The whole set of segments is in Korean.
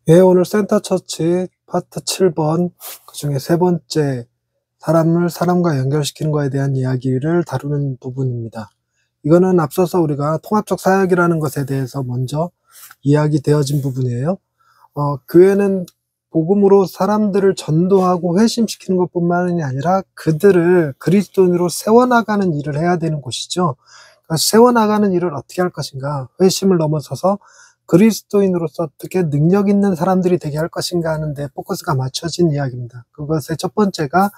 예, 오늘 센터처치 파트 7번 그중에 세 번째 사람을 사람과 연결시키는 거에 대한 이야기를 다루는 부분입니다. 이거는 앞서서 우리가 통합적 사역이라는 것에 대해서 먼저 이야기되어진 부분이에요. 교회는 복음으로 사람들을 전도하고 회심시키는 것뿐만이 아니라 그들을 그리스도인으로 세워나가는 일을 해야 되는 곳이죠. 그러니까 세워나가는 일을 어떻게 할 것인가, 회심을 넘어서서 그리스도인으로서 어떻게 능력 있는 사람들이 되게 할 것인가 하는데 포커스가 맞춰진 이야기입니다. 그것의 첫 번째가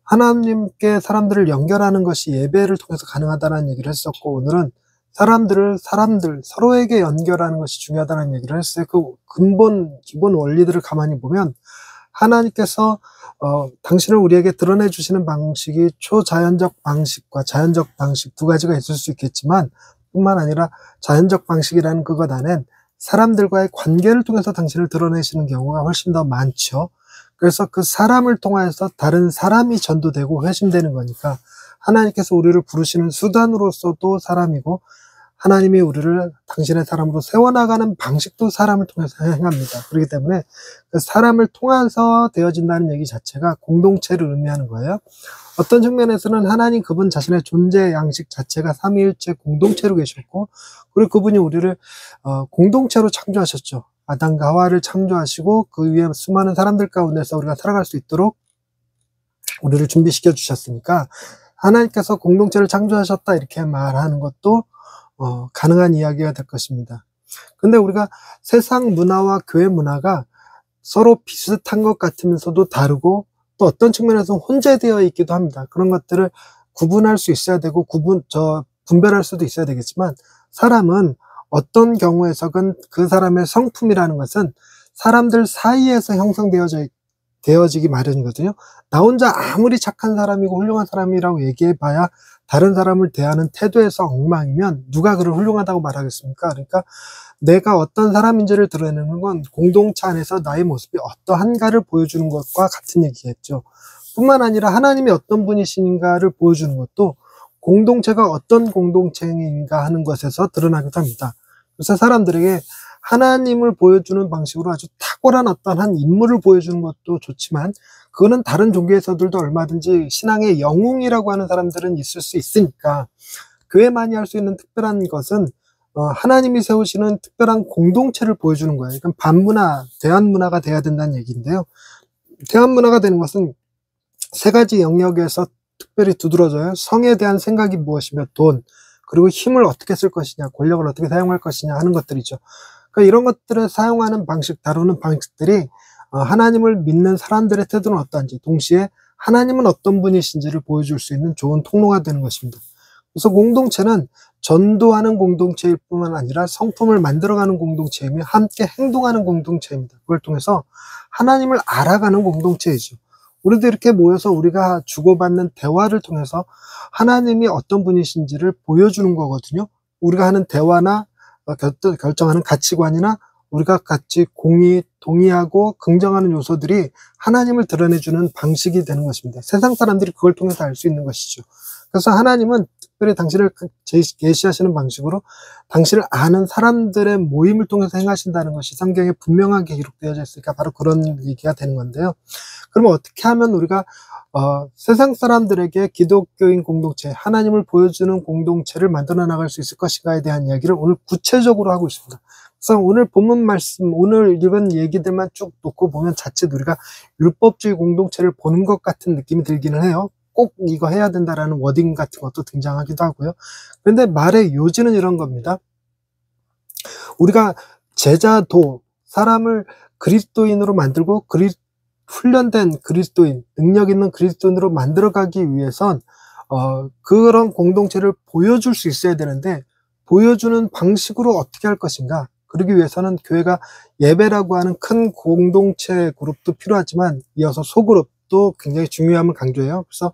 하나님께 사람들을 연결하는 것이 예배를 통해서 가능하다는 얘기를 했었고, 오늘은 사람들 서로에게 연결하는 것이 중요하다는 얘기를 했어요. 그 기본 원리들을 가만히 보면 하나님께서 당신을 우리에게 드러내 주시는 방식이 초자연적 방식과 자연적 방식 두 가지가 있을 수 있겠지만, 뿐만 아니라 자연적 방식이라는 그것 안엔 사람들과의 관계를 통해서 당신을 드러내시는 경우가 훨씬 더 많죠. 그래서 그 사람을 통해서 다른 사람이 전도되고 회심되는 거니까 하나님께서 우리를 부르시는 수단으로서도 사람이고, 하나님이 우리를 당신의 사람으로 세워나가는 방식도 사람을 통해서 행합니다. 그렇기 때문에 그 사람을 통해서 되어진다는 얘기 자체가 공동체를 의미하는 거예요. 어떤 측면에서는 하나님 그분 자신의 존재 양식 자체가 삼위일체 공동체로 계셨고, 그리고 그분이 우리를 공동체로 창조하셨죠. 아담과 하와를 창조하시고 그 위에 수많은 사람들 가운데서 우리가 살아갈 수 있도록 우리를 준비시켜 주셨으니까 하나님께서 공동체를 창조하셨다 이렇게 말하는 것도 가능한 이야기가 될 것입니다. 근데 우리가 세상 문화와 교회 문화가 서로 비슷한 것 같으면서도 다르고, 또 어떤 측면에서 혼재되어 있기도 합니다. 그런 것들을 구분할 수 있어야 되고 분별할 수도 있어야 되겠지만, 사람은 어떤 경우에서건 그 사람의 성품이라는 것은 사람들 사이에서 되어지기 마련이거든요. 나 혼자 아무리 착한 사람이고 훌륭한 사람이라고 얘기해봐야 다른 사람을 대하는 태도에서 엉망이면 누가 그를 훌륭하다고 말하겠습니까? 그러니까 내가 어떤 사람인지를 드러내는 건 공동체 안에서 나의 모습이 어떠한가를 보여주는 것과 같은 얘기겠죠. 뿐만 아니라 하나님이 어떤 분이신가를 보여주는 것도 공동체가 어떤 공동체인가 하는 것에서 드러나기도 합니다. 그래서 사람들에게 하나님을 보여주는 방식으로 아주 탁월한 어떤 한 인물을 보여주는 것도 좋지만, 그거는 다른 종교에서들도 얼마든지 신앙의 영웅이라고 하는 사람들은 있을 수 있으니까, 교회만이 할 수 있는 특별한 것은 하나님이 세우시는 특별한 공동체를 보여주는 거예요. 그러니까 반문화, 대한문화가 돼야 된다는 얘기인데요. 대한문화가 되는 것은 세 가지 영역에서 특별히 두드러져요. 성에 대한 생각이 무엇이며 돈, 그리고 힘을 어떻게 쓸 것이냐, 권력을 어떻게 사용할 것이냐 하는 것들이죠. 그러니까 이런 것들을 사용하는 방식, 다루는 방식들이 하나님을 믿는 사람들의 태도는 어떠한지, 동시에 하나님은 어떤 분이신지를 보여줄 수 있는 좋은 통로가 되는 것입니다. 그래서 공동체는 전도하는 공동체일 뿐만 아니라 성품을 만들어가는 공동체이며 함께 행동하는 공동체입니다. 그걸 통해서 하나님을 알아가는 공동체이죠. 우리도 이렇게 모여서 우리가 주고받는 대화를 통해서 하나님이 어떤 분이신지를 보여주는 거거든요. 우리가 하는 대화나 결정하는 가치관이나 우리가 같이 동의하고 긍정하는 요소들이 하나님을 드러내주는 방식이 되는 것입니다. 세상 사람들이 그걸 통해서 알 수 있는 것이죠. 그래서 하나님은 특별히 당신을 계시하시는 방식으로 당신을 아는 사람들의 모임을 통해서 행하신다는 것이 성경에 분명하게 기록되어져 있으니까 바로 그런 얘기가 되는 건데요. 그러면 어떻게 하면 우리가 세상 사람들에게 기독교인 공동체, 하나님을 보여주는 공동체를 만들어 나갈 수 있을 것인가에 대한 이야기를 오늘 구체적으로 하고 있습니다. 그래서 오늘 본문 말씀, 오늘 이런 얘기들만 쭉 놓고 보면 자칫 우리가 율법주의 공동체를 보는 것 같은 느낌이 들기는 해요. 꼭 이거 해야 된다라는 워딩 같은 것도 등장하기도 하고요. 그런데 말의 요지는 이런 겁니다. 우리가 사람을 그리스도인으로 만들고 훈련된 그리스도인, 능력 있는 그리스도인으로 만들어가기 위해선 그런 공동체를 보여줄 수 있어야 되는데, 보여주는 방식으로 어떻게 할 것인가, 그러기 위해서는 교회가 예배라고 하는 큰 공동체 그룹도 필요하지만 이어서 소그룹도 굉장히 중요함을 강조해요. 그래서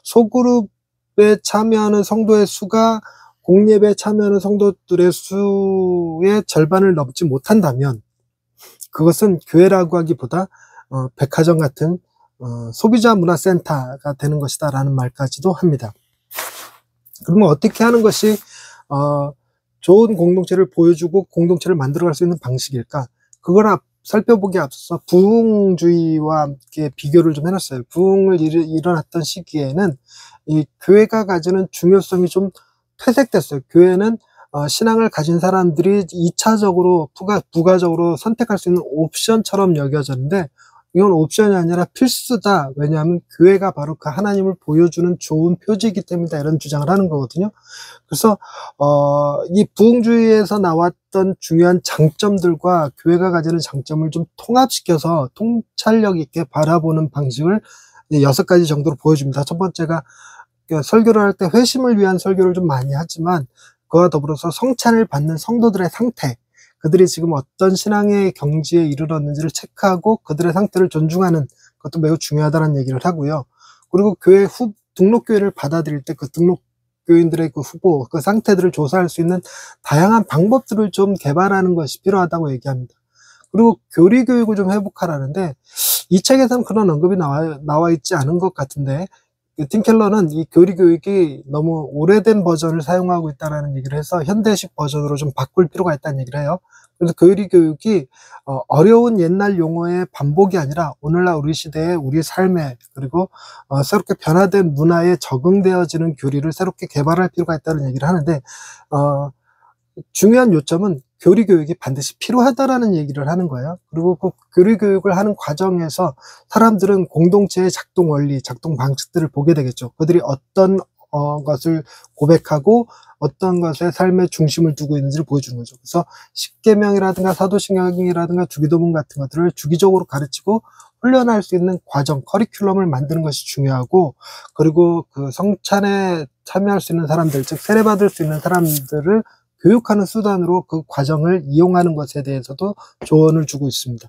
소그룹에 참여하는 성도의 수가 공예배에 참여하는 성도들의 수의 절반을 넘지 못한다면 그것은 교회라고 하기보다 백화점 같은 소비자 문화센터가 되는 것이다 라는 말까지도 합니다. 그러면 어떻게 하는 것이 좋은 공동체를 보여주고 공동체를 만들어갈 수 있는 방식일까? 그걸 살펴보기에 앞서서 부흥주의와 함께 비교를 좀 해놨어요. 부흥을 일어났던 시기에는 이 교회가 가지는 중요성이 좀 퇴색됐어요. 교회는 신앙을 가진 사람들이 2차적으로 부가적으로 선택할 수 있는 옵션처럼 여겨졌는데, 이건 옵션이 아니라 필수다. 왜냐하면 교회가 바로 그 하나님을 보여주는 좋은 표지이기 때문이다. 이런 주장을 하는 거거든요. 그래서 이 부흥주의에서 나왔던 중요한 장점들과 교회가 가지는 장점을 좀 통합시켜서 통찰력 있게 바라보는 방식을 6가지 정도로 보여줍니다. 첫 번째가 설교를 할 때 회심을 위한 설교를 좀 많이 하지만, 그와 더불어서 성찬을 받는 성도들의 상태, 그들이 지금 어떤 신앙의 경지에 이르렀는지를 체크하고 그들의 상태를 존중하는 것도 매우 중요하다는 얘기를 하고요. 그리고 교회 등록교회를 받아들일 때 그 등록교인들의 그 후보, 그 상태들을 조사할 수 있는 다양한 방법들을 좀 개발하는 것이 필요하다고 얘기합니다. 그리고 교리교육을 좀 회복하라는데, 이 책에서는 그런 언급이 나와 있지 않은 것 같은데, 팀 켈러는 이 교리교육이 너무 오래된 버전을 사용하고 있다는 얘기를 해서 현대식 버전으로 좀 바꿀 필요가 있다는 얘기를 해요. 그래서 교리교육이 어려운 옛날 용어의 반복이 아니라 오늘날 우리 시대의 우리 삶에, 그리고 새롭게 변화된 문화에 적응되어지는 교리를 새롭게 개발할 필요가 있다는 얘기를 하는데, 중요한 요점은 교리교육이 반드시 필요하다라는 얘기를 하는 거예요. 그리고 그 교리교육을 하는 과정에서 사람들은 공동체의 작동 원리, 작동 방식들을 보게 되겠죠. 그들이 어떤 것을 고백하고 어떤 것에 삶의 중심을 두고 있는지를 보여주는 거죠. 그래서 십계명이라든가 사도신경이라든가 주기도문 같은 것들을 주기적으로 가르치고 훈련할 수 있는 과정, 커리큘럼을 만드는 것이 중요하고, 그리고 그 성찬에 참여할 수 있는 사람들, 즉 세례받을 수 있는 사람들을 교육하는 수단으로 그 과정을 이용하는 것에 대해서도 조언을 주고 있습니다.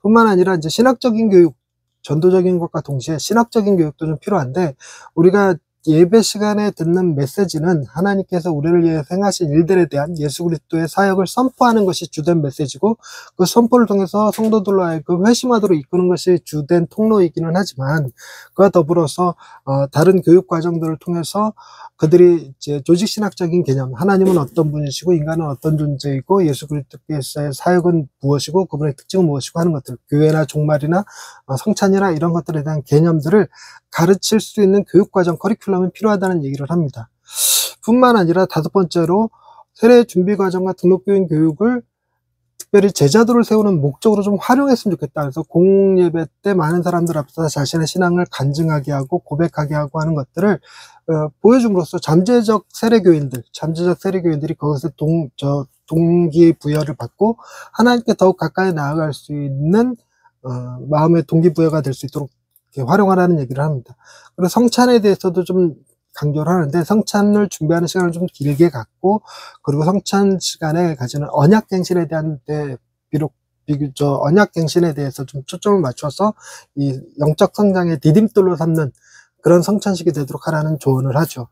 뿐만 아니라 이제 신학적인 교육, 전도적인 것과 동시에 신학적인 교육도 좀 필요한데, 우리가 예배 시간에 듣는 메시지는 하나님께서 우리를 위해 행하신 일들에 대한 예수 그리스도의 사역을 선포하는 것이 주된 메시지고, 그 선포를 통해서 성도들로 하여금 회심하도록 이끄는 것이 주된 통로이기는 하지만, 그와 더불어서 다른 교육 과정들을 통해서 그들이 이제 조직신학적인 개념, 하나님은 어떤 분이시고 인간은 어떤 존재이고 예수 그리스도께서의 사역은 무엇이고 그분의 특징은 무엇이고 하는 것들, 교회나 종말이나 성찬이나 이런 것들에 대한 개념들을 가르칠 수 있는 교육과정, 커리큘럼이 필요하다는 얘기를 합니다. 뿐만 아니라 5번째로 세례 준비 과정과 등록교인 교육을 특별히 제자도를 세우는 목적으로 좀 활용했으면 좋겠다. 그래서 공예배 때 많은 사람들 앞에서 자신의 신앙을 간증하게 하고 고백하게 하고 하는 것들을 보여줌으로써 잠재적 세례교인들이 거기서 동기부여를 받고 하나님께 더욱 가까이 나아갈 수 있는 마음의 동기부여가 될 수 있도록 활용하라는 얘기를 합니다. 그리고 성찬에 대해서도 좀 강조를 하는데, 성찬을 준비하는 시간을 좀 길게 갖고, 그리고 성찬 시간에 가지는 언약갱신에 대한 언약갱신에 대해서 좀 초점을 맞춰서 이 영적 성장의 디딤돌로 삼는 그런 성찬식이 되도록 하라는 조언을 하죠.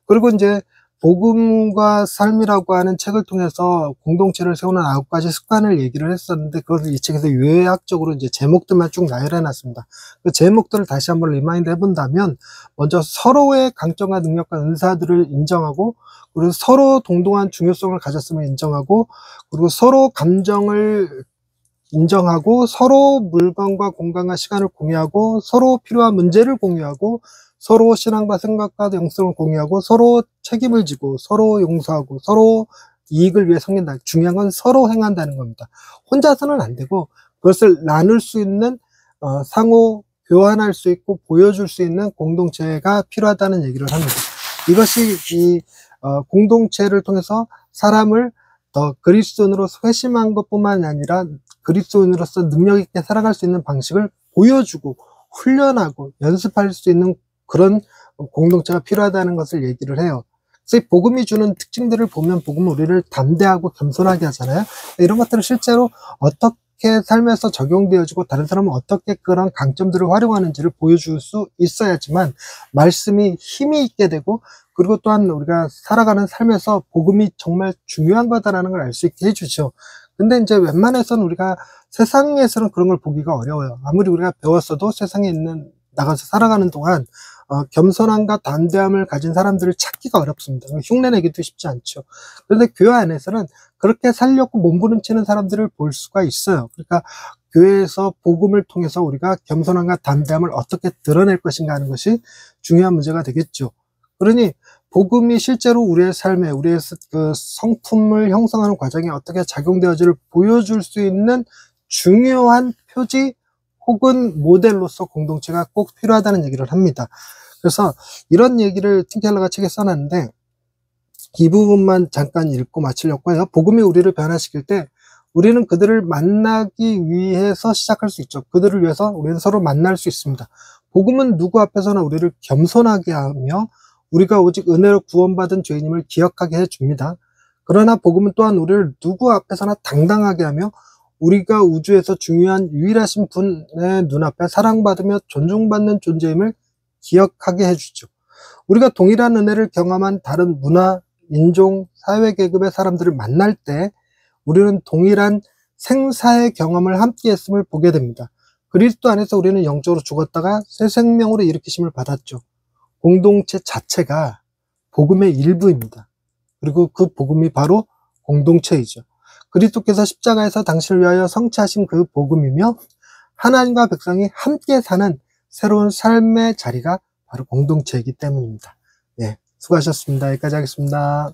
그리고 이제 복음과 삶이라고 하는 책을 통해서 공동체를 세우는 9가지 습관을 얘기를 했었는데, 그것을 이 책에서 요약적으로 이제 제목들만 쭉 나열해 놨습니다. 그 제목들을 다시 한번 리마인드 해본다면, 먼저 서로의 강점과 능력과 은사들을 인정하고, 그리고 서로 동등한 중요성을 가졌음을 인정하고, 그리고 서로 감정을 인정하고, 서로 물건과 공간과 시간을 공유하고, 서로 필요한 문제를 공유하고, 서로 신앙과 생각과 영성을 공유하고, 서로 책임을 지고, 서로 용서하고, 서로 이익을 위해 섬긴다. 중요한 건 서로 행한다는 겁니다. 혼자서는 안 되고, 그것을 나눌 수 있는, 상호 교환할 수 있고 보여줄 수 있는 공동체가 필요하다는 얘기를 합니다. 이것이 이 공동체를 통해서 사람을 더 그리스도인으로 회심한 것뿐만 아니라 그리스도인으로서 능력 있게 살아갈 수 있는 방식을 보여주고 훈련하고 연습할 수 있는 그런 공동체가 필요하다는 것을 얘기를 해요. 그래서 복음이 주는 특징들을 보면 복음은 우리를 담대하고 겸손하게 하잖아요. 이런 것들을 실제로 어떻게 삶에서 적용되어지고 다른 사람은 어떻게 그런 강점들을 활용하는지를 보여줄 수 있어야지만 말씀이 힘이 있게 되고, 그리고 또한 우리가 살아가는 삶에서 복음이 정말 중요한 거다라는 걸 알 수 있게 해주죠. 근데 이제 웬만해서는 우리가 세상에서는 그런 걸 보기가 어려워요. 아무리 우리가 배웠어도 세상에 나가서 살아가는 동안 겸손함과 담대함을 가진 사람들을 찾기가 어렵습니다. 흉내내기도 쉽지 않죠. 그런데 교회 안에서는 그렇게 살려고 몸부림치는 사람들을 볼 수가 있어요. 그러니까 교회에서 복음을 통해서 우리가 겸손함과 담대함을 어떻게 드러낼 것인가 하는 것이 중요한 문제가 되겠죠. 그러니 복음이 실제로 우리의 삶에, 우리의 그 성품을 형성하는 과정에 어떻게 작용되어지를 보여줄 수 있는 중요한 표지 혹은 모델로서 공동체가 꼭 필요하다는 얘기를 합니다. 그래서 이런 얘기를 팀 켈러가 책에 써놨는데 이 부분만 잠깐 읽고 마치려고 해요. 복음이 우리를 변화시킬 때 우리는 그들을 만나기 위해서 시작할 수 있죠. 그들을 위해서 우리는 서로 만날 수 있습니다. 복음은 누구 앞에서나 우리를 겸손하게 하며 우리가 오직 은혜로 구원받은 죄인임을 기억하게 해줍니다. 그러나 복음은 또한 우리를 누구 앞에서나 당당하게 하며 우리가 우주에서 중요한 유일하신 분의 눈앞에 사랑받으며 존중받는 존재임을 기억하게 해주죠. 우리가 동일한 은혜를 경험한 다른 문화, 인종, 사회 계급의 사람들을 만날 때 우리는 동일한 생사의 경험을 함께 했음을 보게 됩니다. 그리스도 안에서 우리는 영적으로 죽었다가 새 생명으로 일으키심을 받았죠. 공동체 자체가 복음의 일부입니다. 그리고 그 복음이 바로 공동체이죠. 그리스도께서 십자가에서 당신을 위하여 성취하신 그 복음이며 하나님과 백성이 함께 사는 새로운 삶의 자리가 바로 공동체이기 때문입니다. 네, 수고하셨습니다. 여기까지 하겠습니다.